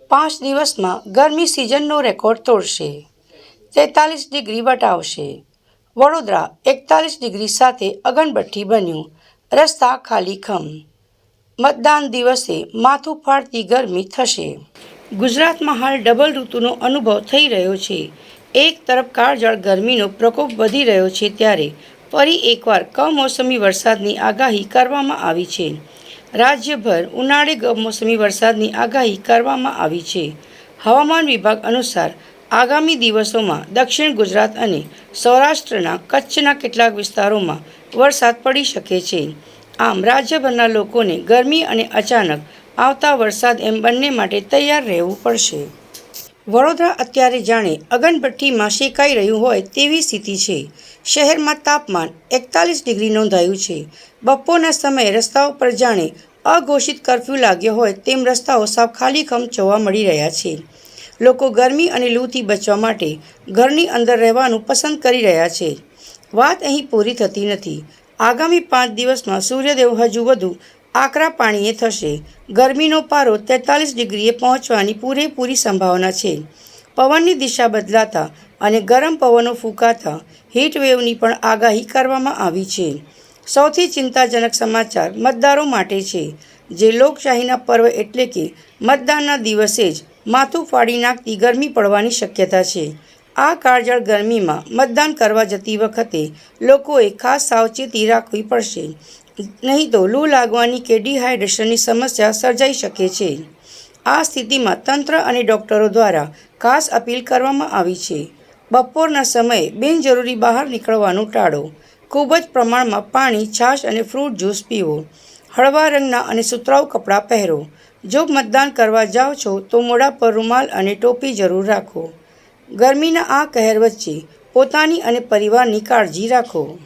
5 દિવસમાં ગરમી સિઝનનો record તોડશે, 43 degree વટાવશે. Vadodara 41 degree સાથે અગનભઠ્ઠી બન્યું, રસ્તા ખાલીખમ. મતદાન દિવસે માથું ફાડતી ગરમી થશે. ગુજરાતમાં હાલ ડબલ ઋતુનો અનુભવ થઈ રહ્યો છે. એક તરફ કાળઝાળ ગરમીનો પ્રકોપ વધી રહ્યો છે ત્યારે ફરી એકવાર કમોસમી વરસાદની આગાહી કરવામાં આવી છે. રાજ્યભર ઉનાળે કમોસમી વરસાદની આગાહી કરવામાં આવી છે. હવામાન વિભાગ અનુસાર આગામી દિવસોમાં દક્ષિણ ગુજરાત અને સૌરાષ્ટ્રના કચ્છના કેટલાક વિસ્તારોમાં વરસાદ પડી શકે છે. આમ રાજ્યભરના લોકોને ગરમી અને અચાનક આવતા વરસાદ એમ બંને માટે તૈયાર રહેવું પડશે. વડોદરા અત્યારે જાણે અગનભઠ્ઠીમાં શેકાઈ રહ્યું હોય તેવી સ્થિતિ છે. શહેરમાં તાપમાન 41 ડિગ્રી નોંધાયું છે. બપોરના સમયે રસ્તાઓ પર જાણે અઘોષિત કર્ફ્યુ લાગ્યો હોય તેમ રસ્તાઓ સાવ ખાલીખમ જોવા મળી રહ્યા છે. લોકો ગરમી અને લૂથી બચવા માટે ઘરની અંદર રહેવાનું પસંદ કરી રહ્યા છે. વાત અહીં પૂરી થતી નથી. આગામી 5 દિવસમાં સૂર્યદેવ હજુ વધુ આકરા પાણીએ થશે. ગરમીનો પારો 43 ડિગ્રીએ પહોંચવાની પૂરેપૂરી સંભાવના છે. પવનની દિશા બદલાતા અને ગરમ પવનો ફૂંકાતા હીટવેવની પણ આગાહી કરવામાં આવી છે. સૌથી ચિંતાજનક સમાચાર મતદારો માટે છે, જે લોકશાહીના પર્વ એટલે કે મતદાનના દિવસે જ માથું ફાડી નાખતી ગરમી પડવાની શક્યતા છે. આ કાળઝાળ ગરમીમાં મતદાન કરવા જતી વખતે લોકોએ ખાસ સાવચેતી રાખવી પડશે, નહીં તો લૂ લાગવાની કે ડિહાઇડ્રેશનની સમસ્યા સર્જાઈ શકે છે. આ સ્થિતિમાં તંત્ર અને ડોક્ટરો દ્વારા ખાસ અપીલ કરવામાં આવી છે. બપોરના સમયે બિનજરૂરી બહાર નીકળવાનું ટાળો. ખૂબ જ પ્રમાણમાં પાણી, છાશ અને ફ્રૂટ જ્યુસ પીવો. હળવા રંગના અને સુતરાઉ કપડાં પહેરો. જો મતદાન કરવા જાઓ છો તો મોઢા પર રૂમાલ અને ટોપી જરૂર રાખો. ગરમીના આ કહેર વચ્ચે પોતાની અને પરિવારની કાળજી રાખો.